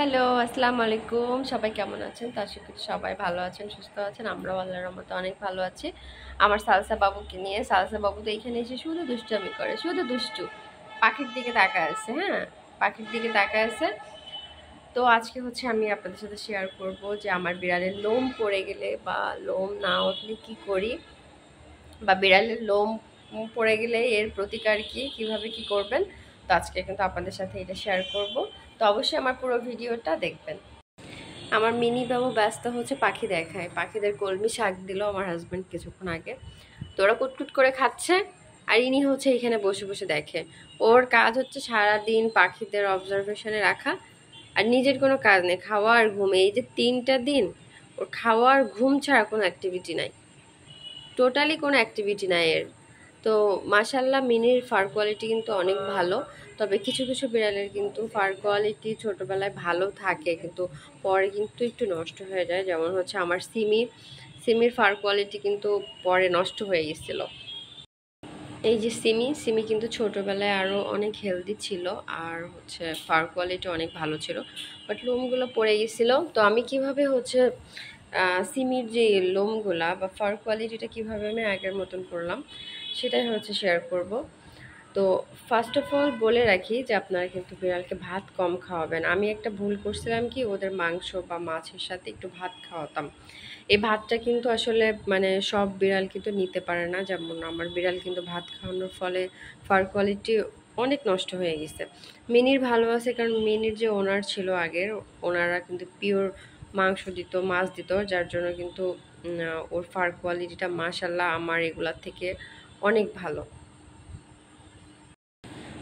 Hello, আসসালামু আলাইকুম। সবাই কেমন আছেন? তো আশা করি সবাই ভালো আছেন, সুস্থ আছেন। আমরাও আল্লাহর রহমতে অনেক ভালো আছি। আমার সালসা বাবুকে নিয়ে, সালসা বাবু তো এখানে এসে শুধু দুষ্টামি করে, শুধু দুষ্টু। পাখির দিকে তাকায় আছে, হ্যাঁ? পাখির দিকে তাকায় আছে। তো আজকে হচ্ছে আমি আপনাদের সাথে শেয়ার করব যে আমার বিড়ালের লোম পড়ে গেলে বা লোম না উঠলে কি করি, বা বিড়ালের লোম পড়ে গেলে এর প্রতিকার কি, কিভাবে কি করবেন। তো আজকে কিন্তু আপনাদের সাথে এটা শেয়ার করব। তো অবশ্যই আমার পুরো ভিডিওটা দেখবেন। আমার মিনি বাবু ব্যস্ত হচ্ছে পাখি দেখায়, পাখিদের কলমি শাক দিল আমার হাজব্যান্ড কিছুক্ষণ আগে। তো ওরা কুটকুট করে খাচ্ছে, আর ইনি হচ্ছে এখানে বসে বসে দেখে। ওর কাজ হচ্ছে সারাদিন পাখিদের অবজারভেশনে রাখা, আর নিজের কোনো কাজ নেই, খাওয়া আর ঘুম। এই যে 3টা দিন ওর খাওয়া আর ঘুম ছাড়া কোনো অ্যাক্টিভিটি নাই, টোটালি কোনো অ্যাক্টিভিটি নাই এর। তো মাশাল্লাহ মিনির ফার কোয়ালিটি কিন্তু অনেক ভালো। তবে কিছু কিছু বিড়ালের কিন্তু ফার কোয়ালিটি ছোটোবেলায় ভালো থাকে, কিন্তু পরে কিন্তু একটু নষ্ট হয়ে যায়। যেমন হচ্ছে আমার সিমির ফার কোয়ালিটি কিন্তু পরে নষ্ট হয়ে গেছিলো। এই যে সিমি কিন্তু ছোটোবেলায় আরও অনেক হেলদি ছিল, আর হচ্ছে ফার কোয়ালিটি অনেক ভালো ছিল, বাট লোমগুলো পড়ে গেছিলো। তো আমি কিভাবে হচ্ছে সিমির যে লোমগুলা বা ফার কোয়ালিটিটা কিভাবে আমি আগের মতন করলাম সেটাই হচ্ছে শেয়ার করব। তো ফার্স্ট অফ অল বলে রাখি যে আপনারা কিন্তু বিড়ালকে ভাত কম খাওয়াবেন। আমি একটা ভুল করছিলাম কি, ওদের মাংস বা মাছের সাথে একটু ভাত খাওয়াতাম। এই ভাতটা কিন্তু আসলে মানে সব বিড়াল কিন্তু নিতে পারে না। যেমন আমার বিড়াল কিন্তু ভাত খাওয়ানোর ফলে ফার কোয়ালিটি অনেক নষ্ট হয়ে গেছে। মিনির ভালো আছে, কারণ মিনির যে ওনার ছিল আগের, ওনারা কিন্তু পিওর মাংস দিত, মাছ দিত, যার জন্য কিন্তু ওর ফার কোয়ালিটিটা মাশাল্লাহ আমার এগুলার থেকে অনেক ভালো।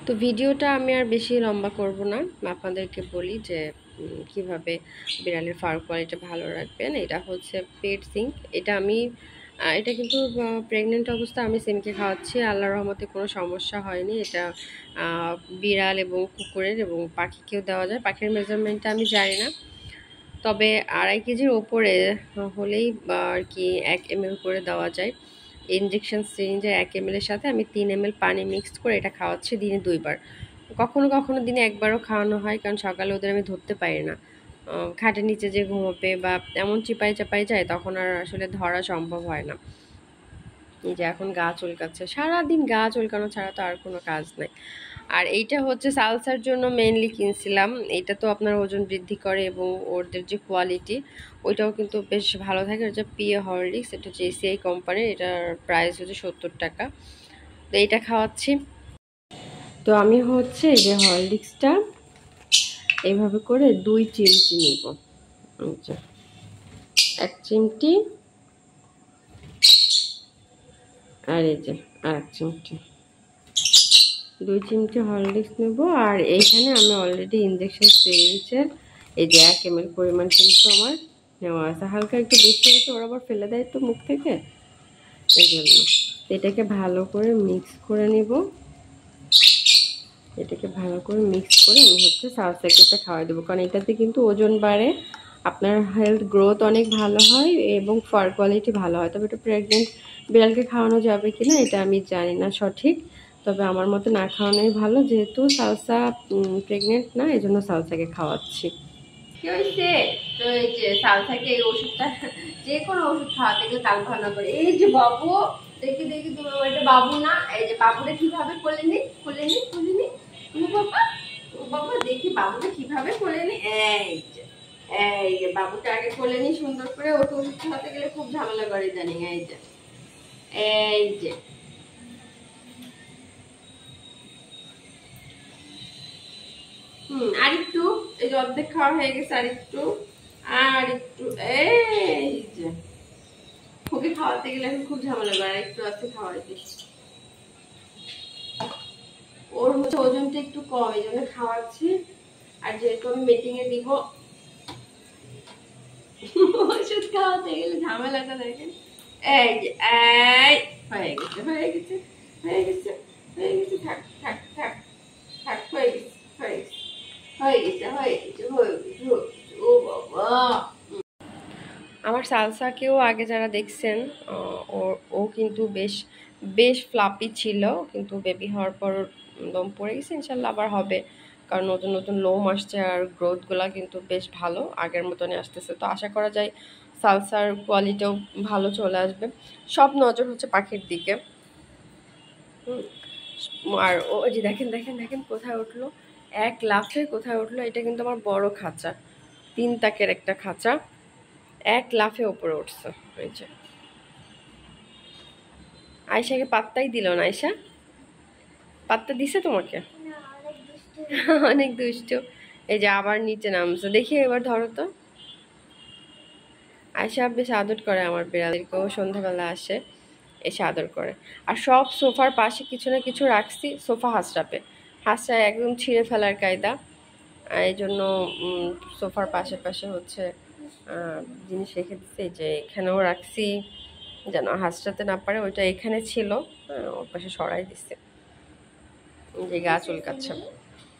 তো ভিডিওটা আমি আর বেশি লম্বা করব না, আপনাদেরকে বলি যে কিভাবে বিড়ালের ফার কোয়ালিটি ভালো রাখবেন। এটা হচ্ছে পেট সিঙ্ক। এটা আমি এটা কিন্তু প্রেগনেন্ট অবস্থা আমি সিমকে খাওয়াচ্ছি, আল্লাহর রহমতে কোনো সমস্যা হয়নি। এটা বিড়াল এবং কুকুরের এবং পাখিকেও দেওয়া যায়। পাখির মেজারমেন্টটা আমি জানি না, তবে 2.5 কেজির ওপরে হলেই আর কি 1 ml করে দেওয়া যায়। ইনজেকশন সিরিঞ্জে 1 ml এর সাথে আমি 3 ml পানি মিক্সড করে এটা খাওয়াচ্ছি দিনে 2 বার। কখনো কখনো দিনে 1বারও খাওয়ানো হয়, কারণ সকালে ওদের আমি ধরতে পারি না। খাটের নিচে যে ঘুমোবে বা এমন চিপাই চাপাই যায়, তখন আর আসলে ধরা সম্ভব হয় না। এই যে এখন গা চুলকাচ্ছে, সারাদিন গা চুলকানো ছাড়া তো আর কোনো কাজ নাই। আর এইটা হচ্ছে সালসার জন্য মেইনলি কিনছিলাম। এটা তো আপনার ওজন বৃদ্ধি করে এবং ওদের যে কোয়ালিটি ওইটাও কিন্তু বেশ ভালো থাকে। এটা পিএ হরলিক্স, এটা হচ্ছে এসিআই কোম্পানির, এটার প্রাইস হচ্ছে 70 টাকা। তো এইটা খাওয়াচ্ছি। তো আমি হচ্ছে এই যে হরলিক্সটা এইভাবে করে 2 চিমটি নিব। 1 চিমটি, আর এই যে আর 1 চিমটি, 2 চিমটি হরলিক্স নেব। আর এইখানে আমি অলরেডি ইনজেকশন সিরিঞ্জের এই যে 1 ml পরিমাণ কিন্তু আমার নেওয়া আছে। হালকা একটু বেশি আছে, ওরা আবার ফেলে দেয় তো মুখ থেকে, এই জন্য। এটাকে ভালো করে মিক্স করে নিব। এটাকে ভালো করে মিক্স করে আমি হচ্ছে সালসাকে খাওয়াই দেবো, কারণ এটাতে কিন্তু ওজন বাড়ে, আপনার হেলথ গ্রোথ অনেক ভালো হয় এবং ফার কোয়ালিটি ভালো হয়। তবে এটা প্রেগনেন্ট বিড়ালকে খাওয়ানো যাবে কিনা এটা আমি জানি না সঠিক, তবে আমার মতে না খাওয়ানোই ভালো, যেহেতু সালসা প্রেগনেন্ট না, এই জন্য সালসাকে খাওয়াচ্ছি। কি হয়েছে? তো এই যে সালসাকে এই ওষুধটা, যে কোনো ওষুধ খাওয়াতে গেলে তাল ভানা করে। এই যে বাবু, দেখি দেখি তুমি ওইটা বাবু না, এই যে বাবুরে কিভাবে কোলে নি, কোলে নি, কোলে নি, বাবা, বাবা দেখি বাবুকে কিভাবে কোলে নি। এই যে বাবুটা আগে কোলে নি সুন্দর করে। ওকে ওষুধ খাওয়াতে গেলে খুব ঝামেলা করে জানি। এই যে আরেকটু, এই যে অর্ধেক খাওয়া হয়ে গেছে, আরেকটু, আর একটু, এই যে ওকে খাওয়াতে গেলে এখন খুব ঝামেলা করে, একটু আছে খাওয়াইতে। ওর হচ্ছে ওজনটা একটু কম, এই জন্য খাওয়াচ্ছি। আর যেহেতু আমি মিটিং এ দিব, ওষুধ খাওয়াতে গেলে ঝামেলাটা দেখেন। এই যে এই হয়ে গেছে, হয়ে গেছে, হয়ে গেছে, হয়ে গেছে, থাক থাক থাক থাক, হয়ে গেছে, হয়ে গেছে, হয়ে গেছে, হয়ে গেছে, হয়ে গেছে, ও বাবা। আমার সালসাকেও আগে যারা দেখছেন, ও কিন্তু বেশ বেশ ফ্লাপি ছিল, কিন্তু বেবি হওয়ার পর দম পড়ে গেছে। ইনশাল্লাহ আবার হবে, কারণ নতুন নতুন লোম আসছে আর গ্রোথগুলো কিন্তু বেশ ভালো আগের মতনই আসতেছে। তো আশা করা যায় সালসার কোয়ালিটিও ভালো চলে আসবে। সব নজর হচ্ছে পাখির দিকে। আর ওই যে দেখেন দেখেন দেখেন কোথায় উঠলো, এক লাফে কোথায় উঠলো। এটা কিন্তু আমার বড় খাঁচা, 3 তাকের একটা খাঁচা, এক লাফে উপরে উঠছে। ওই যে আয়শাকে পাত্তাই দিল না। আয়শা পাত্তা দিছে তোমাকে? অনেক দুষ্টু। এই যে আবার নিচে নামছে, দেখি এবার ধরো তো। আয়শা বেশ আদর করে আমার বিড়ালকেও, সন্ধ্যাবেলা আসে এসে আদর করে। আর সব সোফার পাশে কিছু না কিছু রাখছি, সোফা হাঁসড়াবে, হাঁসড়ায় একদম ছিঁড়ে ফেলার কায়দা। আর এই জন্য সোফার পাশে পাশে হচ্ছে জিনিস রেখে দিচ্ছি। যে এখানেও রাখছি যেন হাঁসড়াতে না পারে, ওইটা এখানে ছিল, ওর পাশে সরাই দিচ্ছে। যে গা চুলকাচ্ছে।